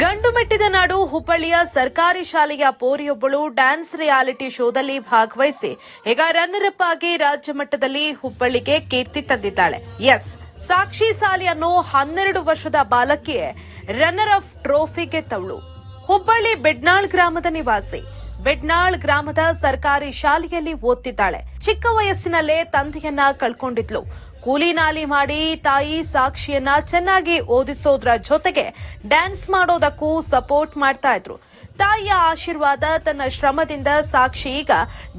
ಗಂಡು ಮೆಟ್ಟಿದ ನಾಡು ಹುಬ್ಬಳ್ಳಿಯ ಸರ್ಕಾರಿ ಶಾಲೆಯ ಪೋರಿಯೊಬ್ಬಳು ಡ್ಯಾನ್ಸ್ ರಿಯಾಲಿಟಿ ಶೋದಲ್ಲಿ ಭಾಗವಹಿಸಿ ಈಗ ರನ್ನರ್ ಅಪ್ ಆಗಿ ರಾಜ್ಯ ಮಟ್ಟದಲ್ಲಿ ಹುಬ್ಬಳ್ಳಿಗೆ ಕೀರ್ತಿ ತಂದಿದ್ದಾಳೆ. ಎಸ್, ಸಾಕ್ಷಿ ಸಾಲಿ ಅನ್ನೋ 12 ವರ್ಷದ ಬಾಲಕಿಯ ರನ್ನರ್ ಅಪ್ ಟ್ರೋಫಿ ಗೆದ್ದವಳು. ಹುಬ್ಬಳ್ಳಿ ಬೆಡ್ನಾಳ್ ಗ್ರಾಮದ ನಿವಾಸಿ. ಬೆಡ್ನಾಳ್ ಗ್ರಾಮದ ಸರ್ಕಾರಿ ಶಾಲೆಯಲ್ಲಿ ಓದ್ತಿದ್ದಾಳೆ. ಚಿಕ್ಕ ವಯಸ್ಸಿನಲ್ಲೇ ತಂದೆಯನ್ನ ಕಳ್ಕೊಂಡಿದ್ಲು. ಕೂಲಿ ನಾಲಿ ಮಾಡಿ ತಾಯಿ ಸಾಕ್ಷಿಯನ್ನ ಚೆನ್ನಾಗಿ ಓದಿಸೋದ್ರ ಜೊತೆಗೆ ಡ್ಯಾನ್ಸ್ ಮಾಡೋದಕ್ಕೂ ಸಪೋರ್ಟ್ ಮಾಡ್ತಾ ಇದ್ರು. ತಾಯಿಯ ಆಶೀರ್ವಾದ, ತನ್ನ ಶ್ರಮದಿಂದ ಸಾಕ್ಷಿ ಈಗ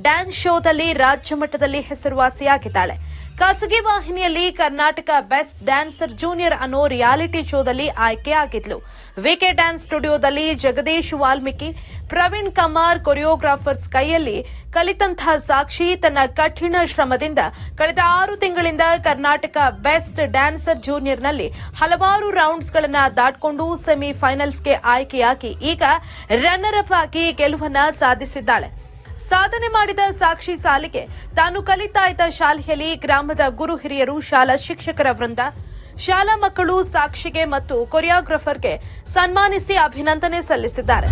ಡ್ಯಾನ್ಸ್ ಶೋದಲ್ಲಿ ರಾಜ್ಯ ಮಟ್ಟದಲ್ಲಿ ಹೆಸರುವಾಸಿಯಾಗಿದ್ದಾಳೆ. ಖಾಸಗಿ ವಾಹಿನಿಯಲ್ಲಿ ಕರ್ನಾಟಕ ಬೆಸ್ಟ್ ಡ್ಯಾನ್ಸರ್ ಜೂನಿಯರ್ ಅನ್ನೋ ರಿಯಾಲಿಟಿ ಶೋದಲ್ಲಿ ಆಯ್ಕೆಯಾಗಿದ್ಲು. ವಿಕೆ ಡ್ಯಾನ್ಸ್ ಸ್ಟುಡಿಯೋದಲ್ಲಿ ಜಗದೀಶ್ ವಾಲ್ಮೀಕಿ, ಪ್ರವೀಣ್ ಕಮಾರ್ ಕೊರಿಯೋಗ್ರಾಫರ್ಸ್ ಕೈಯಲ್ಲಿ ಕಲಿತಂತಹ ಸಾಕ್ಷಿ ತನ್ನ ಕಠಿಣ ಶ್ರಮದಿಂದ ಕಳೆದ 6 ತಿಂಗಳಿಂದ ಕರ್ನಾಟಕ ಬೆಸ್ಟ್ ಡ್ಯಾನ್ಸರ್ ಜೂನಿಯರ್ನಲ್ಲಿ ಹಲವಾರು ರೌಂಡ್ಸ್ಗಳನ್ನು ದಾಟಿಕೊಂಡು ಸೆಮಿಫೈನಲ್ಸ್ಗೆ ಆಯ್ಕೆಯಾಗಿ ಈಗ ರನ್ನರ್ ಅಪ್ ಆಗಿ ಗೆಲುವನ್ನ ಸಾಧಿಸಿದ್ದಾಳೆ. ಸಾಧನೆ ಮಾಡಿದ ಸಾಕ್ಷಿ ಸಾಲಿಗೆ ತಾನು ಕಲಿತಾ ಇದ್ದ ಶಾಲೆಯಲ್ಲಿ ಗ್ರಾಮದ ಗುರು ಹಿರಿಯರು, ಶಾಲಾ ಶಿಕ್ಷಕರ ವೃಂದ, ಶಾಲಾ ಮಕ್ಕಳು ಸಾಕ್ಷಿಗೆ ಮತ್ತು ಕೊರಿಯೋಗ್ರಾಫರ್ಗೆ ಸನ್ಮಾನಿಸಿ ಅಭಿನಂದನೆ ಸಲ್ಲಿಸಿದ್ದಾರೆ.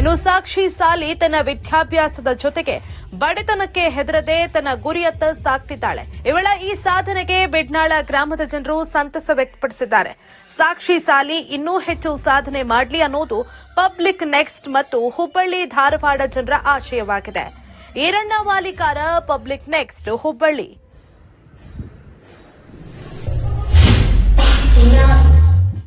ಇನ್ನು ಸಾಕ್ಷಿ ಸಾಲಿ ತನ್ನ ವಿದ್ಯಾಭ್ಯಾಸದ ಜೊತೆಗೆ ಬಡತನಕ್ಕೆ ಹೆದರದೆ ತನ್ನ ಗುರಿಯತ್ತ ಸಾಗ್ತಿದ್ದಾಳೆ. ಇವಳ ಈ ಸಾಧನೆಗೆ ಬೆಡ್ನಾಳ ಗ್ರಾಮದ ಜನರು ಸಂತಸ ವ್ಯಕ್ತಪಡಿಸಿದ್ದಾರೆ. ಸಾಕ್ಷಿ ಸಾಲಿ ಇನ್ನೂ ಹೆಚ್ಚು ಸಾಧನೆ ಮಾಡಲಿ ಅನ್ನೋದು ಪಬ್ಲಿಕ್ ನೆಕ್ಸ್ಟ್ ಮತ್ತು ಹುಬ್ಬಳ್ಳಿ ಧಾರವಾಡ ಜನರ ಆಶಯವಾಗಿದೆ. Iranna Walikar, public next, Hubballi.